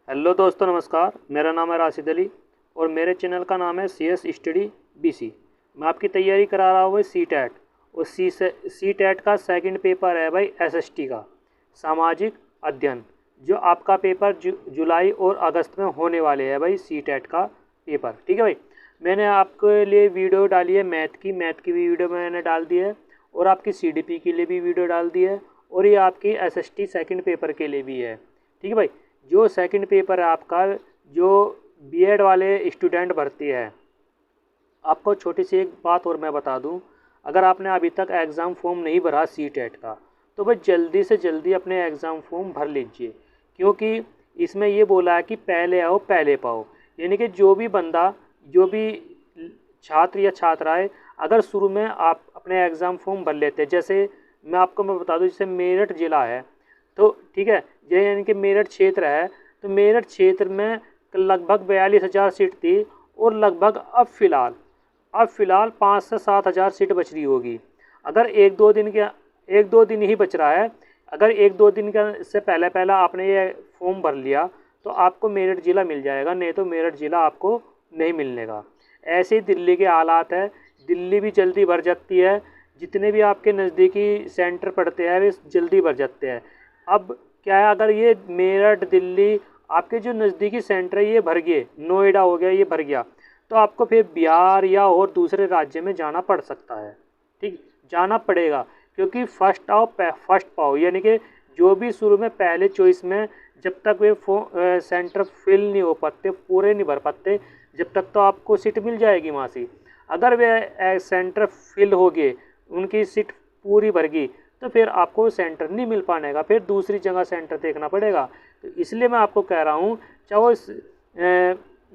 Hello दोस्तों, नमस्कार। मेरा नाम है राशिद अली और मेरे चैनल का नाम है CS स्टडी BC। मैं आपकी तैयारी करा रहा हूँ सी टैट और सी टैट का सेकंड पेपर है भाई SST का सामाजिक अध्ययन, जो आपका पेपर जुलाई और अगस्त में होने वाले है भाई सी टैट का पेपर। ठीक है भाई, मैंने आपके लिए वीडियो डाली है मैथ की भी वीडियो मैंने डाल दी है और आपकी CDP के लिए भी वीडियो डाल दी है और ये आपकी SST सेकंड पेपर के लिए भी है। ठीक है भाई, जो सेकंड पेपर है आपका, जो B.Ed वाले स्टूडेंट भर्ती है, आपको छोटी सी एक बात और मैं बता दूं, अगर आपने अभी तक एग्ज़ाम फॉर्म नहीं भरा सी टेट का, तो भाई जल्दी से जल्दी अपने एग्ज़ाम फॉर्म भर लीजिए, क्योंकि इसमें ये बोला है कि पहले आओ पहले पाओ। यानी कि जो भी बंदा, जो भी छात्र या छात्राएं अगर शुरू में आप अपने एग्ज़ाम फॉर्म भर लेते, जैसे मैं बता दूं, जैसे मेरठ ज़िला है तो ठीक है, ये यानी कि मेरठ क्षेत्र है, तो मेरठ क्षेत्र में लगभग 42,000 सीट थी और लगभग अब फ़िलहाल 5 से 7,000 सीट बच रही होगी। अगर एक दो दिन ही बच रहा है, अगर एक दो दिन का से पहले पहला आपने ये फॉर्म भर लिया तो आपको मेरठ ज़िला मिल जाएगा, नहीं तो मेरठ ज़िला आपको नहीं मिलने का। ऐसे ही दिल्ली के हालात है, दिल्ली भी जल्दी भर जाती है, जितने भी आपके नज़दीकी सेंटर पड़ते हैं वे जल्दी भर जाते हैं। अब क्या है, अगर ये मेरठ दिल्ली आपके जो नज़दीकी सेंटर है ये भर गए, नोएडा हो गया ये भर गया, तो आपको फिर बिहार या और दूसरे राज्य में जाना पड़ सकता है। ठीक, जाना पड़ेगा, क्योंकि फर्स्ट आओ फर्स्ट पाओ, यानी कि जो भी शुरू में पहले चॉइस में जब तक वे सेंटर फिल नहीं हो पाते, पूरे नहीं भर पाते, जब तक तो आपको सीट मिल जाएगी वहाँ से। अगर वे सेंटर फिल हो गए, उनकी सीट पूरी भर गई, तो फिर आपको सेंटर नहीं मिल पाने का, फिर दूसरी जगह सेंटर देखना पड़ेगा। तो इसलिए मैं आपको कह रहा हूँ, चाहे वो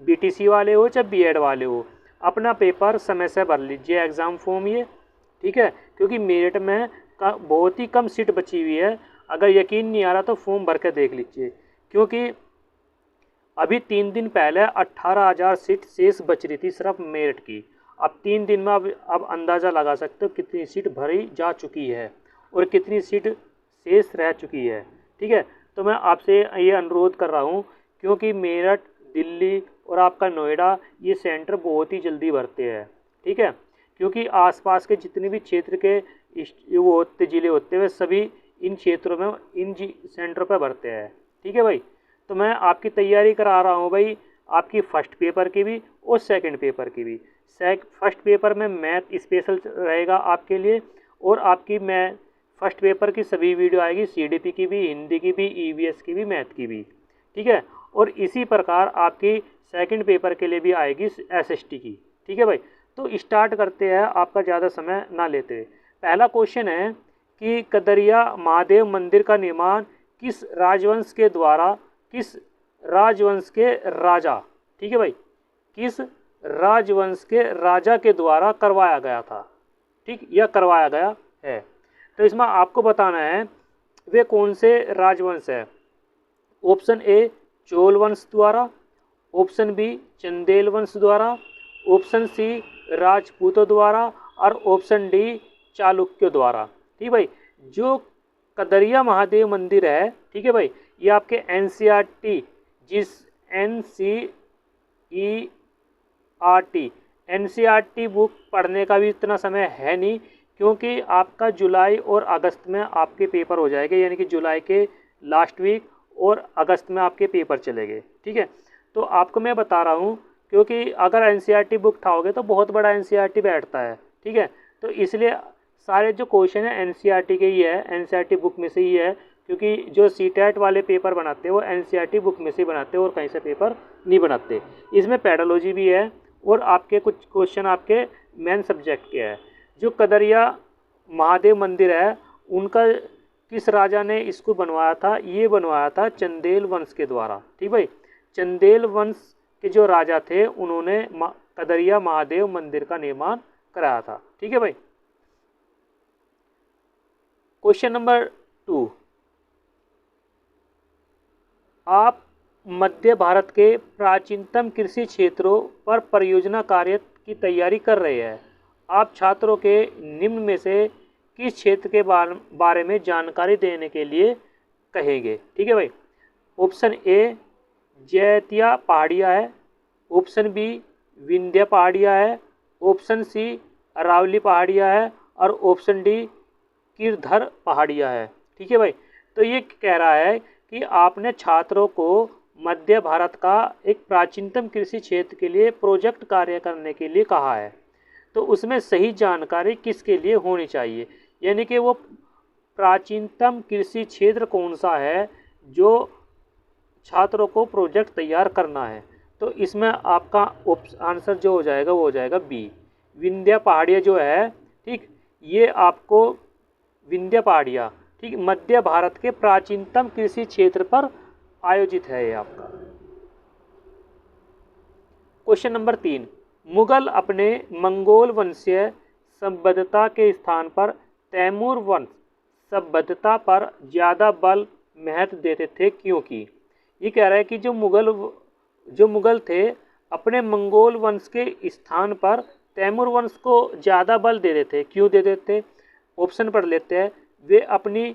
BTC वाले हो चाहे B.Ed वाले हो, अपना पेपर समय से भर लीजिए एग्ज़ाम फॉर्म ये। ठीक है, क्योंकि मेरिट में बहुत ही कम सीट बची हुई है। अगर यकीन नहीं आ रहा तो फॉर्म भर के देख लीजिए, क्योंकि अभी 3 दिन पहले 18,000 सीट शेष बच रही थी सिर्फ मेरिट की। अब 3 दिन में अब अंदाज़ा लगा सकते हो कितनी सीट भरी जा चुकी है और कितनी सीट शेष रह चुकी है। ठीक है, तो मैं आपसे ये अनुरोध कर रहा हूँ, क्योंकि मेरठ, दिल्ली और आपका नोएडा ये सेंटर बहुत ही जल्दी भरते हैं। ठीक है, क्योंकि आसपास के जितने भी क्षेत्र के वो होते ज़िले होते हैं, वे सभी इन क्षेत्रों में इन सेंटर पर भरते हैं। ठीक है भाई, तो मैं आपकी तैयारी करा रहा हूँ भाई, आपकी फर्स्ट पेपर की भी और सेकंड पेपर की भी। फर्स्ट पेपर में मैथ स्पेशल रहेगा आपके लिए, और आपकी मैं फर्स्ट पेपर की सभी वीडियो आएगी, CDP की भी, हिंदी की भी, EVS की भी, मैथ की भी। ठीक है, और इसी प्रकार आपकी सेकंड पेपर के लिए भी आएगी SST की। ठीक है भाई, तो स्टार्ट करते हैं आपका ज़्यादा समय ना लेते हुए। पहला क्वेश्चन है कि कदरिया महादेव मंदिर का निर्माण किस राजवंश के द्वारा, किस राजवंश के राजा, ठीक है भाई, किस राजवंश के राजा के द्वारा करवाया गया था, ठीक, या करवाया गया है। तो इसमें आपको बताना है वे कौन से राजवंश है। ऑप्शन ए चोल वंश द्वारा, ऑप्शन बी चंदेल वंश द्वारा, ऑप्शन सी राजपूतों द्वारा और ऑप्शन डी चालुक्य द्वारा। ठीक भाई, जो कदरिया महादेव मंदिर है, ठीक है भाई, ये आपके NCERT, जिस NCERT बुक पढ़ने का भी इतना समय है नहीं, क्योंकि आपका जुलाई और अगस्त में आपके पेपर हो जाएंगे, यानी कि जुलाई के लास्ट वीक और अगस्त में आपके पेपर चलेंगे। ठीक है, तो आपको मैं बता रहा हूँ, क्योंकि अगर NCERT बुक उठाओगे तो बहुत बड़ा NCERT बैठता है। ठीक है, तो इसलिए सारे जो क्वेश्चन है NCERT के ही है, NCERT बुक में से ही है, क्योंकि जो CTET वाले पेपर बनाते हैं वो NCERT बुक में से बनाते हैं और कहीं से पेपर नहीं बनाते। इसमें पेडोलॉजी भी है और आपके कुछ क्वेश्चन आपके मेन सब्जेक्ट के हैं। जो कदरिया महादेव मंदिर है, उनका किस राजा ने इसको बनवाया था, ये बनवाया था चंदेल वंश के द्वारा। ठीक भाई, चंदेल वंश के जो राजा थे उन्होंने कदरिया महादेव मंदिर का निर्माण कराया था। ठीक है भाई, क्वेश्चन नंबर 2, आप मध्य भारत के प्राचीनतम कृषि क्षेत्रों पर परियोजना कार्य की तैयारी कर रहे हैं। आप छात्रों के निम्न में से किस क्षेत्र के बारे में जानकारी देने के लिए कहेंगे। ठीक है भाई, ऑप्शन ए जैतिया पहाड़ियाँ है, ऑप्शन बी विंध्य पहाड़ियाँ है, ऑप्शन सी अरावली पहाड़ियाँ है और ऑप्शन डी गिरधर पहाड़ियाँ है। ठीक है भाई, तो ये कह रहा है कि आपने छात्रों को मध्य भारत का एक प्राचीनतम कृषि क्षेत्र के लिए प्रोजेक्ट कार्य करने के लिए कहा है, तो उसमें सही जानकारी किसके लिए होनी चाहिए, यानी कि वो प्राचीनतम कृषि क्षेत्र कौन सा है जो छात्रों को प्रोजेक्ट तैयार करना है। तो इसमें आपका आंसर जो हो जाएगा वो हो जाएगा बी विंध्य पहाड़ियाँ जो है। ठीक, ये आपको विंध्य पहाड़ियाँ, ठीक, मध्य भारत के प्राचीनतम कृषि क्षेत्र पर आयोजित है ये आपका। क्वेश्चन नंबर 3, मुगल अपने मंगोल वंशीय सभ्यता के स्थान पर तैमूर वंश सभ्यता पर ज़्यादा बल महत्व देते थे, क्योंकि ये कह रहा है कि जो मुगल थे अपने मंगोल वंश के स्थान पर तैमूर वंश को ज़्यादा बल दे देते, क्यों दे देते? ऑप्शन पढ़ लेते हैं। वे अपनी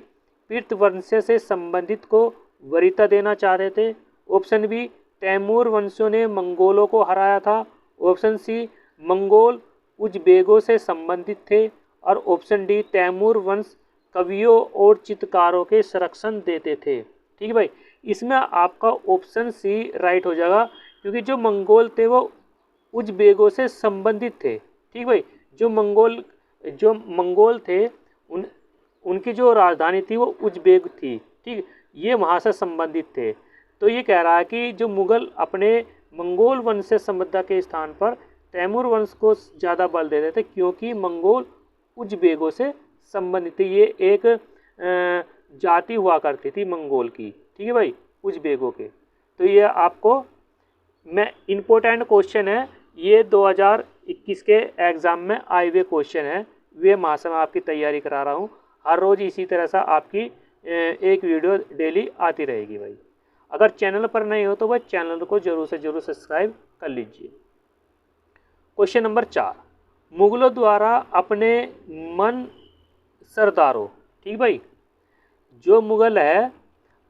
पृथ्वी वंश से संबंधित को वरीयता देना चाहते थे। ऑप्शन बी तैमूर वंशियों ने मंगोलों को हराया था। ऑप्शन सी मंगोल उज़्बेकों से संबंधित थे और ऑप्शन डी तैमूर वंश कवियों और चित्रकारों के संरक्षण देते थे। ठीक है भाई, इसमें आपका ऑप्शन सी राइट हो जाएगा, क्योंकि जो मंगोल थे वो उज़्बेकों से संबंधित थे। ठीक भाई, जो मंगोल थे उनकी जो राजधानी थी वो उज़्बेक थी। ठीक, ये वहाँ से संबंधित थे। तो ये कह रहा है कि जो मुगल अपने मंगोल वंश से सभ्यता के स्थान पर तैमूर वंश को ज़्यादा बल देते थे, क्योंकि मंगोल उज़्बेकों से संबंधित थी। ये एक जाति हुआ करती थी मंगोल की। ठीक है भाई, उज़्बेकों के। तो ये आपको मैं इम्पोर्टेंट क्वेश्चन है, ये 2021 के एग्ज़ाम में आए हुए क्वेश्चन है, वे वहाँ से मैं आपकी तैयारी करा रहा हूँ। हर रोज़ इसी तरह से आपकी एक वीडियो डेली आती रहेगी भाई। अगर चैनल पर नहीं हो तो भाई चैनल को ज़रूर से ज़रूर सब्सक्राइब कर लीजिए। क्वेश्चन नंबर 4, मुगलों द्वारा अपने मन सरदारों, ठीक भाई, जो मुगल है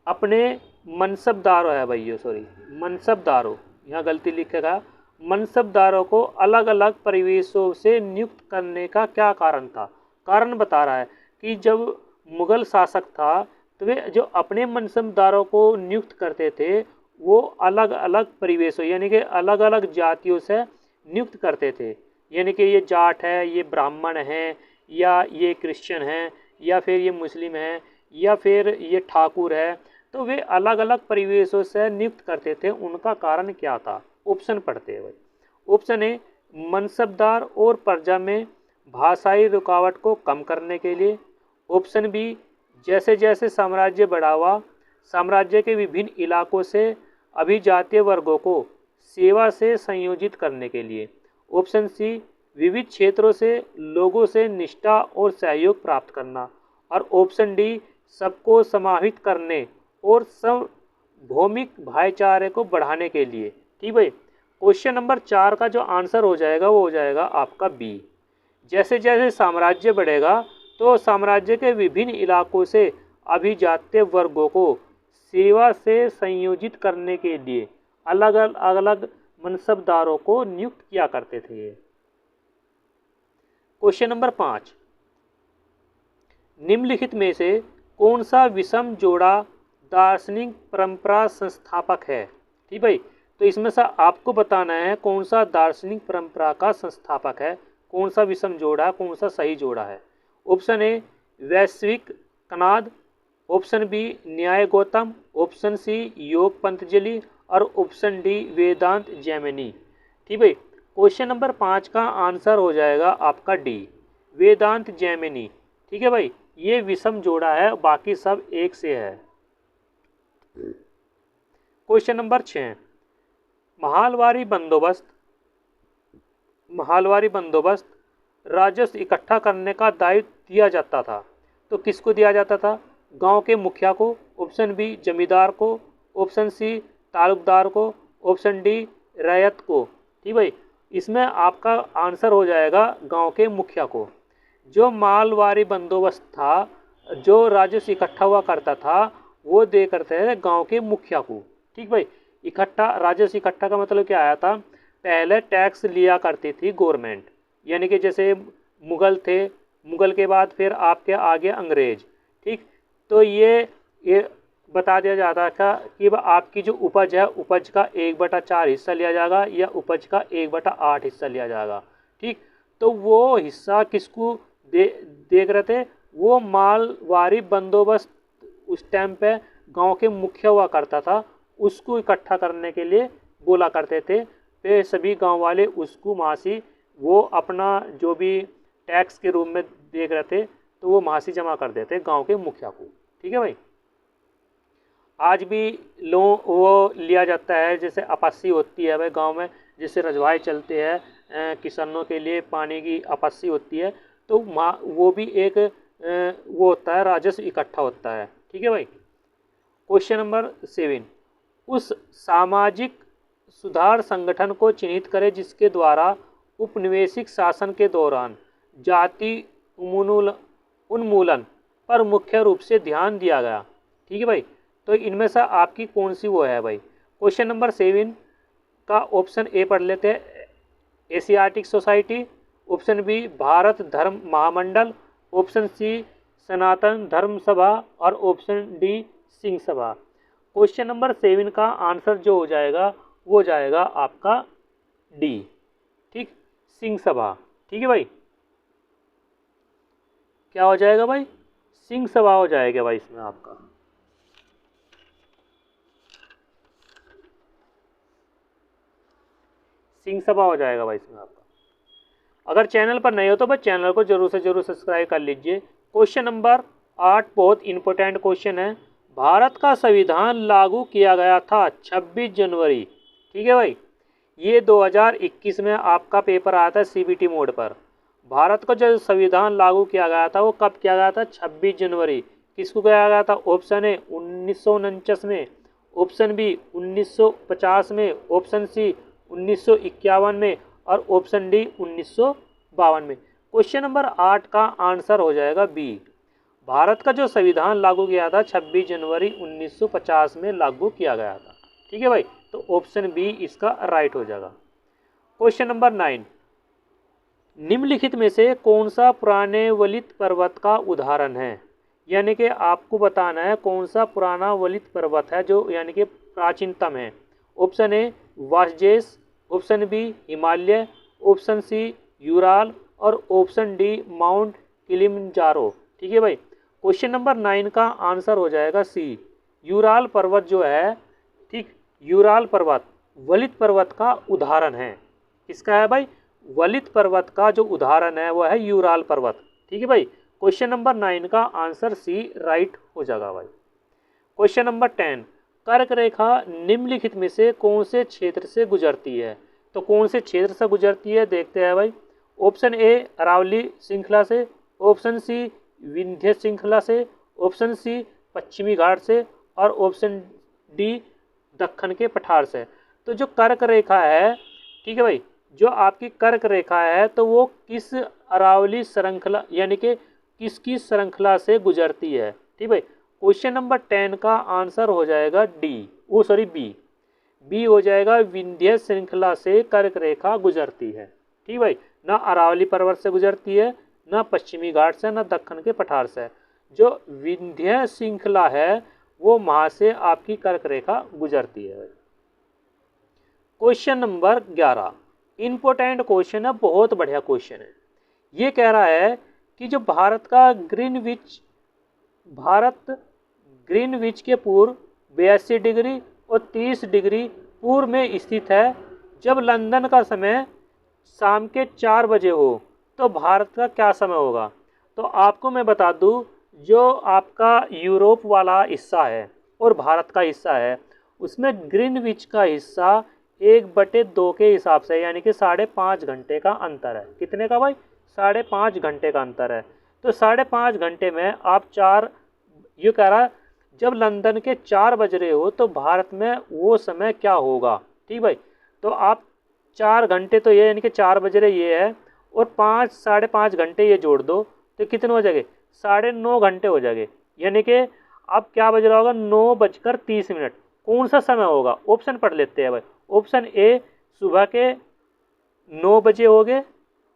अपने मनसबदारों है भाई, ये सॉरी मनसबदारों, यहाँ गलती लिखेगा, मनसबदारों को अलग अलग परिवेशों से नियुक्त करने का क्या कारण था? कारण बता रहा है कि जब मुगल शासक था तो वे जो अपने मनसबदारों को नियुक्त करते थे वो अलग अलग परिवेशों यानी कि अलग अलग जातियों से नियुक्त करते थे, यानी कि ये जाट है, ये ब्राह्मण है, या ये क्रिश्चियन है, या फिर ये मुस्लिम है, या फिर ये ठाकुर है। तो वे अलग अलग परिवेशों से नियुक्त करते थे, उनका कारण क्या था? ऑप्शन पढ़ते हैं भाई। ऑप्शन ए मनसबदार और प्रजा में भाषाई रुकावट को कम करने के लिए। ऑप्शन बी जैसे जैसे साम्राज्य बढ़ा हुआ साम्राज्य के विभिन्न इलाकों से अभिजातीय वर्गों को सेवा से संयोजित करने के लिए। ऑप्शन सी विविध क्षेत्रों से लोगों से निष्ठा और सहयोग प्राप्त करना। और ऑप्शन डी सबको समाहित करने और सार्वभौमिक भाईचारे को बढ़ाने के लिए। ठीक भाई, क्वेश्चन नंबर 4 का जो आंसर हो जाएगा वो हो जाएगा आपका बी। जैसे जैसे साम्राज्य बढ़ेगा तो साम्राज्य के विभिन्न इलाकों से अभिजात्य वर्गों को सेवा से संयोजित करने के लिए अलग अलग मनसबदारों को नियुक्त किया करते थे। क्वेश्चन नंबर 5, निम्नलिखित में से कौन सा विषम जोड़ा दार्शनिक परंपरा संस्थापक है? ठीक भाई, तो इसमें से आपको बताना है कौन सा दार्शनिक परंपरा का संस्थापक है, कौन सा विषम जोड़ा है, कौन सा सही जोड़ा है। ऑप्शन ए वैश्विक कनाद, ऑप्शन बी न्याय गौतम, ऑप्शन सी योग पतंजलि और ऑप्शन डी वेदांत जैमिनी। ठीक भाई, क्वेश्चन नंबर 5 का आंसर हो जाएगा आपका डी वेदांत जैमिनी। ठीक है भाई, ये विषम जोड़ा है, बाकी सब एक से है। क्वेश्चन नंबर 6, महालवारी बंदोबस्त राजस्व इकट्ठा करने का दायित्व दिया जाता था, तो किसको दिया जाता था? गांव के मुखिया को, ऑप्शन बी जमींदार को, ऑप्शन सी तालुकदार को, ऑप्शन डी रैयत को। ठीक भाई, इसमें आपका आंसर हो जाएगा गांव के मुखिया को। जो मालवारी बंदोबस्त था, जो राजस्व इकट्ठा हुआ करता था, वो दे करते हैं गांव के मुखिया को। ठीक भाई, इकट्ठा, राजस्व इकट्ठा का मतलब क्या आया था, पहले टैक्स लिया करती थी गवर्नमेंट, यानी कि जैसे मुगल थे, मुगल के बाद फिर आपके आगे अंग्रेज, ठीक। तो ये बता दिया जाता था कि आपकी जो उपज है, उपज का 1/4 हिस्सा लिया जाएगा या उपज का 1/8 हिस्सा लिया जाएगा, ठीक। तो वो हिस्सा किसको देख रहे थे, वो मालवारी बंदोबस्त उस टाइम पे गांव के मुखिया हुआ करता था, उसको इकट्ठा करने के लिए बोला करते थे। फिर सभी गांव वाले उसको मासी वो अपना जो भी टैक्स के रूप में देख रहे थे तो वो मासी जमा कर देते गांव के मुखिया को, ठीक है भाई। आज भी वो लिया जाता है, जैसे आपसी होती है भाई गांव में, जैसे रजवाए चलते हैं किसानों के लिए पानी की आपसी होती है, तो वो भी एक वो होता है, राजस्व इकट्ठा होता है, ठीक है भाई। क्वेश्चन नंबर 7, उस सामाजिक सुधार संगठन को चिन्हित करें जिसके द्वारा उपनिवेशिक शासन के दौरान जाति उन्मूलन पर मुख्य रूप से ध्यान दिया गया, ठीक है भाई। तो इनमें से आपकी कौन सी वो है भाई। क्वेश्चन नंबर 7 का ऑप्शन ए पढ़ लेते हैं, Asiatic Society, option B Bharat Dharma Mahamandal, option C सनातन धर्म सभा और option D Singh Sabha. Question number 7 का आंसर जो हो जाएगा वो जाएगा आपका डी, ठीक, सिंह सभा, ठीक है भाई। क्या हो जाएगा भाई, सिंह सभा हो जाएगा भाई इसमें आपका। सिंह सभा हो जाएगा भाई इसमें आपका। अगर चैनल पर नए हो तो भाई चैनल को जरूर से जरूर सब्सक्राइब कर लीजिए। क्वेश्चन नंबर 8 बहुत इंपॉर्टेंट क्वेश्चन है। भारत का संविधान लागू किया गया था 26 जनवरी, ठीक है भाई। ये 2021 में आपका पेपर आया था सीबीटी मोड पर। भारत का जो संविधान लागू किया गया था वो कब किया गया था, 26 जनवरी। किसको किया गया था, ऑप्शन ए 1949 में, ऑप्शन बी 1950 में, ऑप्शन सी 1951 में और ऑप्शन डी 1952 में। क्वेश्चन नंबर 8 का आंसर हो जाएगा बी। भारत का जो संविधान लागू किया था 26 जनवरी 1950 में लागू किया गया था, ठीक है भाई। तो ऑप्शन बी इसका राइट हो जाएगा। क्वेश्चन नंबर 9, निम्नलिखित में से कौन सा पुराने वलित पर्वत का उदाहरण है, यानी कि आपको बताना है कौन सा पुराना वलित पर्वत है जो यानी कि प्राचीनतम है। Option A Vosges, option B Himalaya, option C Ural और ऑप्शन डी माउंट किलिमंजारो, ठीक है भाई। क्वेश्चन नंबर 9 का आंसर हो जाएगा सी, यूराल पर्वत जो है, ठीक, यूराल पर्वत वलित पर्वत का उदाहरण है। किसका है भाई, वलित पर्वत का जो उदाहरण है वह है यूराल पर्वत, ठीक है भाई। क्वेश्चन नंबर 9 का आंसर सी राइट हो जाएगा भाई। क्वेश्चन नंबर 10, कर्क रेखा निम्नलिखित में से कौन से क्षेत्र से गुजरती है। तो कौन से क्षेत्र से गुजरती है देखते हैं भाई। ऑप्शन ए अरावली श्रृंखला से, ऑप्शन सी विंध्य श्रृंखला से, ऑप्शन सी पश्चिमी घाट से और ऑप्शन डी दक्कन के पठार से। तो जो कर्क रेखा है, ठीक है भाई, जो आपकी कर्क रेखा है तो वो किस अरावली श्रृंखला यानी कि किसकी श्रृंखला से गुजरती है, ठीक भाई। क्वेश्चन नंबर 10 का आंसर हो जाएगा बी। बी हो जाएगा, विंध्य श्रृंखला से कर्क रेखा गुजरती है, ठीक भाई। ना अरावली पर्वत से गुजरती है, ना पश्चिमी घाट से, ना दक्कन के पठार से। जो विंध्य श्रृंखला है वो वहां से आपकी कर्क रेखा गुजरती है। क्वेश्चन नंबर 11 इंपॉर्टेंट क्वेश्चन है, बहुत बढ़िया क्वेश्चन है। ये कह रहा है कि जो भारत ग्रीनविच के पूर्व 82 डिग्री और 30 डिग्री पूर्व में स्थित है। जब लंदन का समय शाम के 4 बजे हो तो भारत का क्या समय होगा। तो आपको मैं बता दूं, जो आपका यूरोप वाला हिस्सा है और भारत का हिस्सा है उसमें ग्रीनविच का हिस्सा 1/2 के हिसाब से, यानी कि 5.5 घंटे का अंतर है। कितने का भाई, 5.5 घंटे का अंतर है। तो 5.5 घंटे में आप ये कह रहा जब लंदन के 4 बज रहे हो तो भारत में वो समय क्या होगा, ठीक भाई। तो आप 4 घंटे तो ये यानी कि 4 बज रहे ये है और 5-5.5 घंटे ये जोड़ दो तो कितने हो जाएंगे, 9.5 घंटे हो जाएंगे। यानी कि अब क्या बज रहा होगा, 9:30। कौन सा समय होगा? ऑप्शन पढ़ लेते हैं भाई। ऑप्शन ए सुबह के 9 बजे हो गए,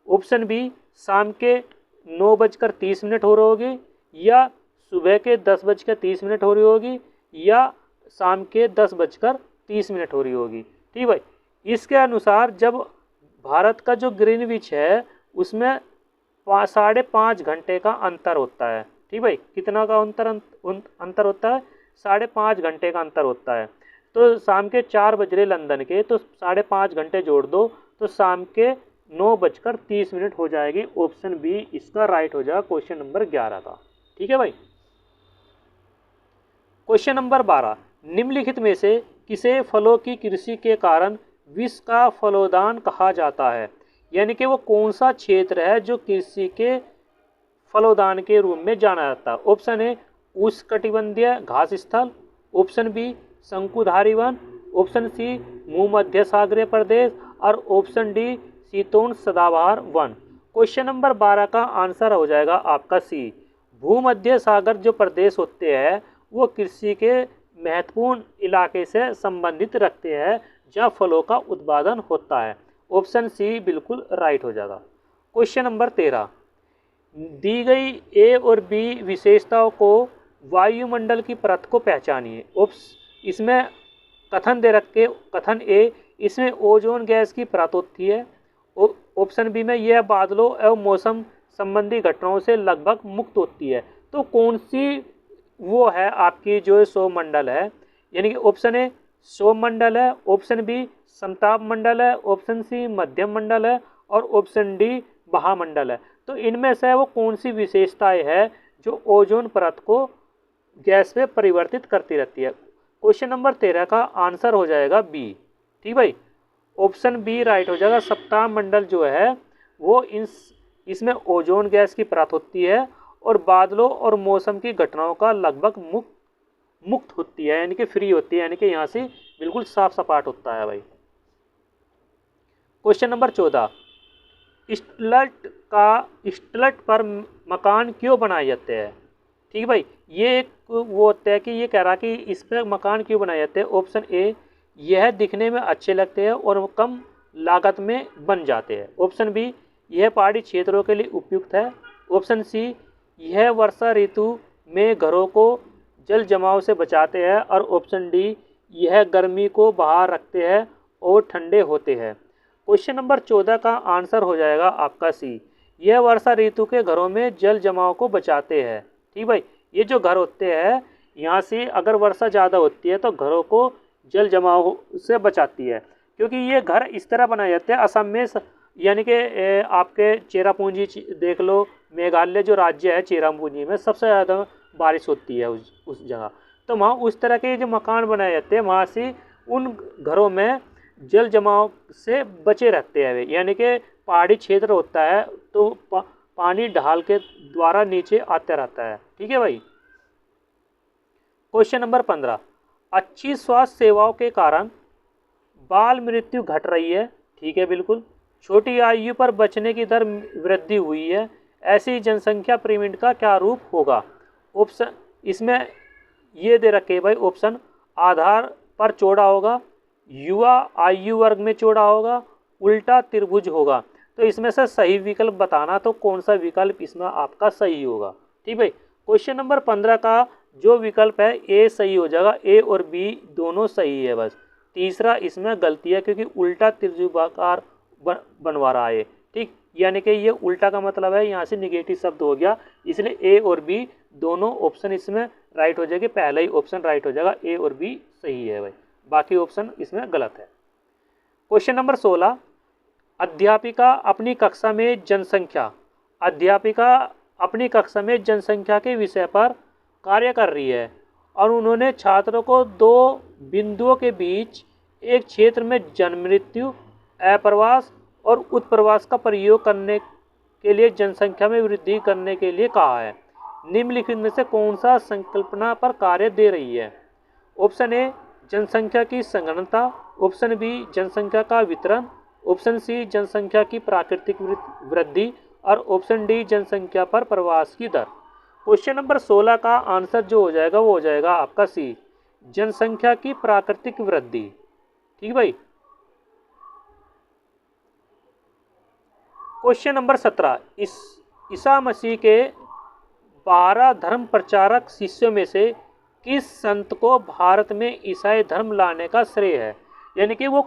ऑप्शन बी शाम के 9:30 हो रहे होगी, या सुबह के 10:30 हो रही होगी, या शाम के 10:30 हो रही होगी। ठीक भाई, इसके अनुसार जब भारत का जो ग्रीनविच है उसमें 5.5 घंटे का अंतर होता है। ठीक भाई, कितना का अंतर होता है? 5.5 घंटे का अंतर होता है। तो शाम के 4 बज रहे लंदन के, तो 5.5 घंटे जोड़ दो तो शाम के 9:30 हो जाएगी। ऑप्शन बी इसका राइट हो जाएगा क्वेश्चन नंबर 11 का। ठीक है भाई। क्वेश्चन नंबर 12, निम्नलिखित में से किसे फलों की कृषि के कारण विश्व का फलोद्यान कहा जाता है? यानी कि वो कौन सा क्षेत्र है जो कृषि के फलोद्यान के रूप में जाना जाता है? ऑप्शन ए उष्णकटिबंधीय घास स्थल, ऑप्शन बी शंकुधारी वन, ऑप्शन सी भूमध्य सागरीय प्रदेश और ऑप्शन डी शीतोष्ण सदाबहार वन। क्वेश्चन नंबर 12 का आंसर हो जाएगा आपका सी। भूमध्य सागर जो प्रदेश होते हैं वो कृषि के महत्वपूर्ण इलाके से संबंधित रखते हैं जहाँ फलों का उत्पादन होता है। ऑप्शन सी बिल्कुल राइट हो जाएगा। क्वेश्चन नंबर 13, दी गई ए और बी विशेषताओं को वायुमंडल की परत को पहचानिए। इसमें कथन दे रखे, कथन ए इसमें ओजोन गैस की परत होती है, ऑप्शन बी में यह बादलों एवं मौसम संबंधी घटनाओं से लगभग मुक्त होती है। तो कौन सी वो है आपकी जो सौरमंडल है? यानी कि ऑप्शन ए सौरमंडल है, ऑप्शन बी समताप मंडल है, ऑप्शन सी मध्यम मंडल है और ऑप्शन डी महामंडल है। तो इनमें से वो कौन सी विशेषताएं है जो ओजोन परत को गैस में परिवर्तित करती रहती है? क्वेश्चन नंबर 13 का आंसर हो जाएगा बी। ठीक भाई, ऑप्शन बी राइट हो जाएगा। सप्ताह मंडल जो है वो इसमें ओजोन गैस की परत होती है और बादलों और मौसम की घटनाओं का लगभग मुक्त होती है, यानी कि फ्री होती है, यानी कि यहाँ से बिल्कुल साफ सपाट होता है भाई। क्वेश्चन नंबर 14, स्टलट पर मकान क्यों बनाए जाते हैं? ठीक है भाई, ये एक वो होता है कि ये कह रहा कि इस पर मकान क्यों बनाए जाते हैं। ऑप्शन ए यह दिखने में अच्छे लगते हैं और कम लागत में बन जाते हैं, ऑप्शन बी यह पहाड़ी क्षेत्रों के लिए उपयुक्त है, ऑप्शन सी यह वर्षा ऋतु में घरों को जल जमाव से बचाते हैं और ऑप्शन डी यह गर्मी को बाहर रखते हैं और ठंडे होते हैं। क्वेश्चन नंबर 14 का आंसर हो जाएगा आपका सी। यह वर्षा ऋतु के घरों में जल जमाव को बचाते हैं। ठीक भाई, ये जो घर होते हैं यहाँ से अगर वर्षा ज़्यादा होती है तो घरों को जल जमाव से बचाती है, क्योंकि ये घर इस तरह बनाए जाते हैं असम में, यानी कि आपके चेरापूंजी देख लो, मेघालय जो राज्य है चेरापूंजी में सबसे ज़्यादा बारिश होती है उस जगह। तो वहाँ उस तरह के जो मकान बनाए जाते हैं वहाँ से उन घरों में जल जमाव से बचे रहते हैं, यानी कि पहाड़ी क्षेत्र होता है तो पानी ढाल के द्वारा नीचे आता रहता है। ठीक है भाई। क्वेश्चन नंबर 15, अच्छी स्वास्थ्य सेवाओं के कारण बाल मृत्यु घट रही है। ठीक है, बिल्कुल। छोटी आयु पर बचने की दर वृद्धि हुई है, ऐसी जनसंख्या पिरामिड का क्या रूप होगा? ऑप्शन इसमें ये दे रखे भाई, ऑप्शन आधार पर चौड़ा होगा, युवा आयु वर्ग में चौड़ा होगा, उल्टा त्रिभुज होगा। तो इसमें से सही विकल्प बताना, तो कौन सा विकल्प इसमें आपका सही होगा? ठीक भाई, क्वेश्चन नंबर 15 का जो विकल्प है ए सही हो जाएगा, ए और बी दोनों सही है, बस तीसरा इसमें गलती है क्योंकि उल्टा त्रिभुजाकार बनवा रहा है। ठीक, यानी कि ये उल्टा का मतलब है यहाँ से निगेटिव शब्द हो गया, इसलिए ए और बी दोनों ऑप्शन इसमें राइट हो जाएगी। पहला ही ऑप्शन राइट हो जाएगा, ए और बी सही है भाई, बाकी ऑप्शन इसमें गलत है। क्वेश्चन नंबर 16, अध्यापिका अपनी कक्षा में जनसंख्या के विषय पर कार्य कर रही है और उन्होंने छात्रों को 2 बिंदुओं के बीच एक क्षेत्र में जन्म मृत्यु, अप्रवास और उत्प्रवास का प्रयोग करने के लिए जनसंख्या में वृद्धि करने के लिए कहा है। निम्नलिखित में से कौन सा संकल्पना पर कार्य दे रही है? ऑप्शन ए जनसंख्या की संगणना, ऑप्शन बी जनसंख्या का वितरण, ऑप्शन सी जनसंख्या की प्राकृतिक वृद्धि और ऑप्शन डी जनसंख्या पर प्रवास की दर। क्वेश्चन नंबर 16 का आंसर जो हो जाएगा वो हो जाएगा आपका सी, जनसंख्या की प्राकृतिक वृद्धि। ठीक भाई। क्वेश्चन नंबर 17, ईसा मसीह के 12 धर्म प्रचारक शिष्यों में से किस संत को भारत में ईसाई धर्म लाने का श्रेय है? यानी कि वो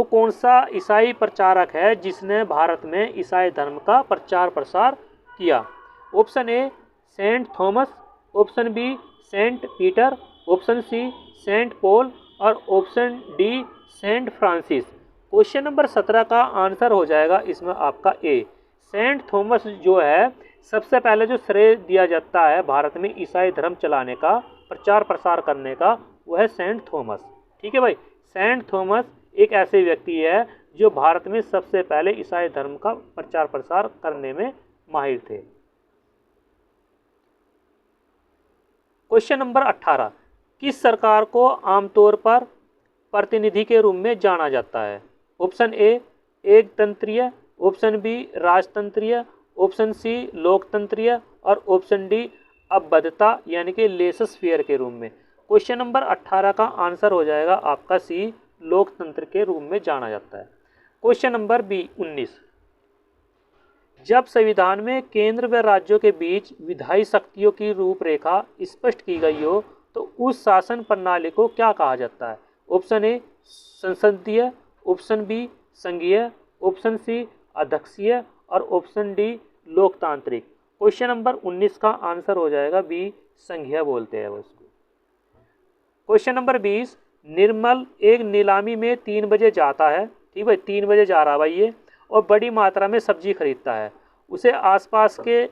कौन सा ईसाई प्रचारक है जिसने भारत में ईसाई धर्म का प्रचार प्रसार किया? Option A Saint Thomas, option B Saint Peter, option C Saint Paul और option D Saint Francis. Question number 17 का आंसर हो जाएगा इसमें आपका ए, सेंट थॉमस जो है सबसे पहले जो श्रेय दिया जाता है भारत में ईसाई धर्म चलाने का, प्रचार प्रसार करने का, वह है सेंट थॉमस। ठीक है भाई, सेंट थॉमस एक ऐसे व्यक्ति है जो भारत में सबसे पहले ईसाई धर्म का प्रचार प्रसार करने में माहिर थे। क्वेश्चन नंबर 18, किस सरकार को आमतौर पर प्रतिनिधि के रूप में जाना जाता है? ऑप्शन ए एकतंत्रीय, ऑप्शन बी राजतंत्रीय, ऑप्शन सी लोकतंत्रीय और ऑप्शन डी अबद्धता यानी कि लेसस फेयर के रूप में। क्वेश्चन नंबर 18 का आंसर हो जाएगा आपका सी, लोकतंत्र के रूप में जाना जाता है। क्वेश्चन नंबर बी 19, जब संविधान में केंद्र व राज्यों के बीच विधायी शक्तियों की रूपरेखा स्पष्ट की गई हो तो उस शासन प्रणाली को क्या कहा जाता है? ऑप्शन ए संसदीय, ऑप्शन बी संघीय, ऑप्शन सी अध्यक्षीय और ऑप्शन डी लोकतांत्रिक। क्वेश्चन नंबर 19 का आंसर हो जाएगा बी, संघीय बोलते हैं उसको। क्वेश्चन नंबर 20, निर्मल एक नीलामी में 3 बजे जाता है। ठीक भाई, 3 बजे जा रहा भाई ये, और बड़ी मात्रा में सब्जी खरीदता है। उसे आसपास के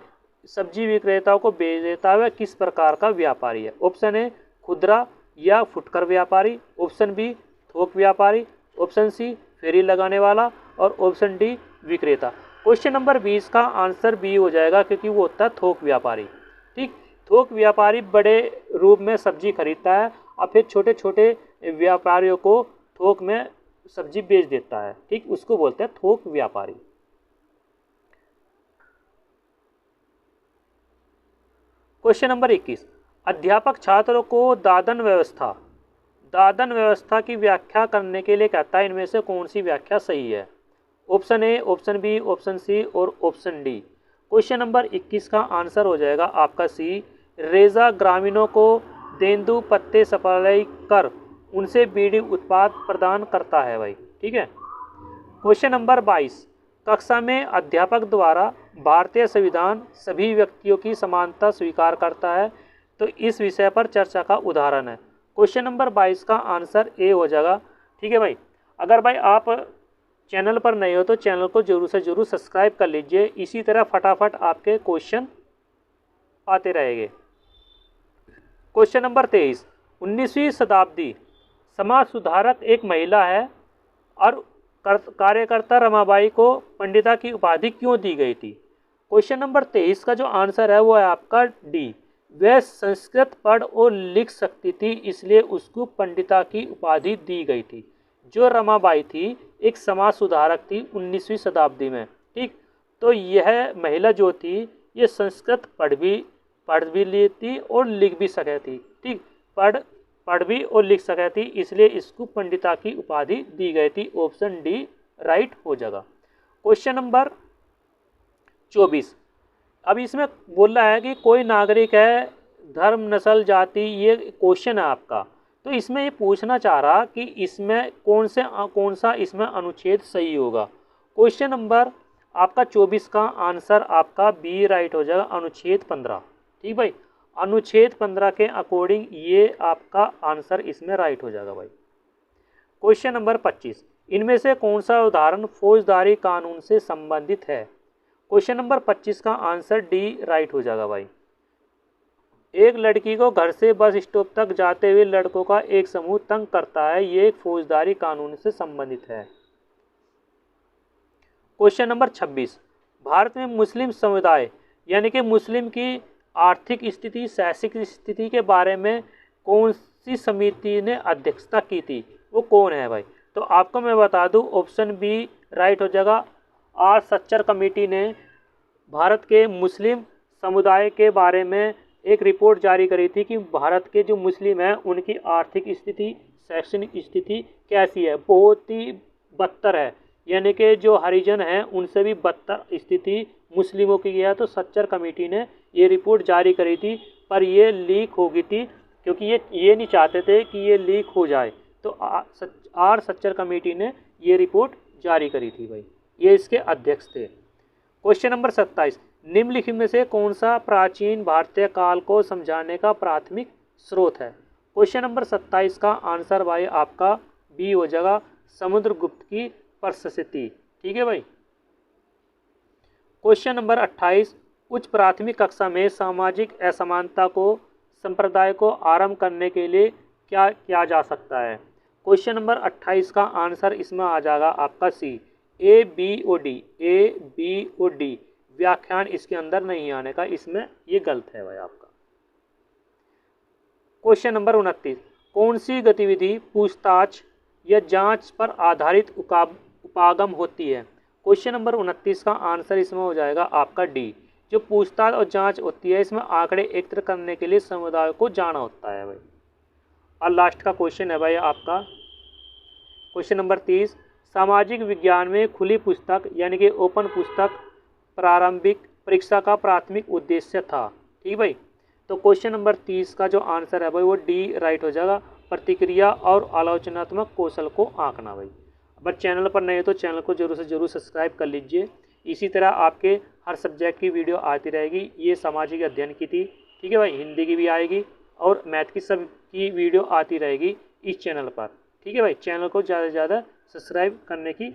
सब्जी विक्रेताओं को बेच देता है। किस प्रकार का व्यापारी है? ऑप्शन ए खुदरा या फुटकर व्यापारी, ऑप्शन बी थोक व्यापारी, ऑप्शन सी फेरी लगाने वाला और ऑप्शन डी विक्रेता। क्वेश्चन नंबर 20 का आंसर बी हो जाएगा क्योंकि वो होता है थोक व्यापारी। ठीक, थोक व्यापारी बड़े रूप में सब्जी खरीदता है और फिर छोटे छोटे व्यापारियों को थोक में सब्जी बेच देता है। ठीक, उसको बोलते हैं थोक व्यापारी। क्वेश्चन नंबर 21, अध्यापक छात्रों को दादन व्यवस्था की व्याख्या करने के लिए कहता है, इनमें से कौन सी व्याख्या सही है? Option A, option B, option C और ऑप्शन डी। क्वेश्चन नंबर 21 का आंसर हो जाएगा आपका सी, रेजा ग्रामीणों को तेंदू पत्ते सप्लाई कर उनसे बीड़ी उत्पाद प्रदान करता है भाई। ठीक है। क्वेश्चन नंबर 22, कक्षा में अध्यापक द्वारा भारतीय संविधान सभी व्यक्तियों की समानता स्वीकार करता है, तो इस विषय पर चर्चा का उदाहरण है। क्वेश्चन नंबर 22 का आंसर ए हो जाएगा। ठीक है भाई, अगर भाई आप चैनल पर नए हो तो चैनल को जरूर से जरूर सब्सक्राइब कर लीजिए, इसी तरह फटाफट आपके क्वेश्चन आते रहेंगे। क्वेश्चन नंबर 23, 19वीं शताब्दी समाज सुधारक एक महिला है और कार्यकर्ता रमाबाई को पंडिता की उपाधि क्यों दी गई थी? क्वेश्चन नंबर 23 का जो आंसर है वो है आपका डी, वह संस्कृत पढ़ और लिख सकती थी इसलिए उसको पंडिता की उपाधि दी गई थी। जो रमाबाई थी एक समाज सुधारक थी 19वीं शताब्दी में। ठीक, तो यह महिला जो थी ये संस्कृत पढ़ भी लेती और लिख भी सके थी। ठीक, पढ़ भी और लिख सके थी इसलिए इसको पंडिता की उपाधि दी गई थी। ऑप्शन डी राइट हो जाएगा। क्वेश्चन नंबर 24, अब इसमें बोल रहा है कि कोई नागरिक है, धर्म नस्ल जाति, ये क्वेश्चन है आपका, तो इसमें ये पूछना चाह रहा कि इसमें कौन सा इसमें अनुच्छेद सही होगा। क्वेश्चन नंबर आपका 24 का आंसर आपका बी राइट हो जाएगा, अनुच्छेद 15। ठीक भाई, अनुच्छेद 15 के अकॉर्डिंग ये आपका आंसर इसमें राइट हो जाएगा भाई। क्वेश्चन नंबर 25, इनमें से कौन सा उदाहरण फौजदारी कानून से संबंधित है? क्वेश्चन नंबर 25 का आंसर डी राइट हो जाएगा भाई। एक लड़की को घर से बस स्टॉप तक जाते हुए लड़कों का एक समूह तंग करता है, ये एक फौजदारी कानून से संबंधित है। क्वेश्चन नंबर 26, भारत में मुस्लिम समुदाय यानी कि मुस्लिम की आर्थिक स्थिति, शैक्षिक स्थिति के बारे में कौन सी समिति ने अध्यक्षता की थी? वो कौन है भाई? तो आपको मैं बता दूं, ऑप्शन बी राइट हो जाएगा। आर सच्चर कमेटी ने भारत के मुस्लिम समुदाय के बारे में एक रिपोर्ट जारी करी थी कि भारत के जो मुस्लिम हैं उनकी आर्थिक स्थिति, शैक्षणिक स्थिति कैसी है, बहुत ही बदतर है। यानी कि जो हरिजन हैं उनसे भी बदतर स्थिति मुस्लिमों की है। तो सच्चर कमेटी ने ये रिपोर्ट जारी करी थी, पर ये लीक हो गई थी क्योंकि ये नहीं चाहते थे कि ये लीक हो जाए। तो आर सच्चर कमेटी ने ये रिपोर्ट जारी करी थी भाई, ये इसके अध्यक्ष थे। क्वेश्चन नंबर 27, निम्नलिखित में से कौन सा प्राचीन भारतीय काल को समझाने का प्राथमिक स्रोत है? क्वेश्चन नंबर 27 का आंसर भाई आपका बी हो जाएगा, समुद्रगुप्त की प्रशस्ति। ठीक है भाई। क्वेश्चन नंबर 28, उच्च प्राथमिक कक्षा में सामाजिक असमानता को संप्रदाय को आरंभ करने के लिए क्या किया जा सकता है? क्वेश्चन नंबर 28 का आंसर इसमें आ जाएगा आपका सी, ए बी ओ डी। व्याख्यान इसके अंदर नहीं आने का, इसमें ये गलत है भाई आपका। क्वेश्चन नंबर 29, कौन सी गतिविधि पूछताछ या जांच पर आधारित उपागम होती है? क्वेश्चन नंबर 29 का आंसर इसमें हो जाएगा आपका डी, जो पूछताछ और जांच होती है इसमें आंकड़े एकत्र करने के लिए समुदाय को जाना होता है भाई। और लास्ट का क्वेश्चन है भाई आपका क्वेश्चन नंबर 30, सामाजिक विज्ञान में खुली पुस्तक यानी कि ओपन पुस्तक प्रारंभिक परीक्षा का प्राथमिक उद्देश्य था। ठीक भाई। तो क्वेश्चन नंबर 30 का जो आंसर है भाई वो डी राइट हो जाएगा, प्रतिक्रिया और आलोचनात्मक कौशल को आंकना भाई। अगर चैनल पर नए हो तो चैनल को जरूर से जरूर सब्सक्राइब कर लीजिए। इसी तरह आपके हर सब्जेक्ट की वीडियो आती रहेगी। ये सामाजिक अध्ययन की थी, ठीक है भाई, हिंदी की भी आएगी और मैथ की सब की वीडियो आती रहेगी इस चैनल पर। ठीक है भाई, चैनल को ज़्यादा से ज़्यादा सब्सक्राइब करने की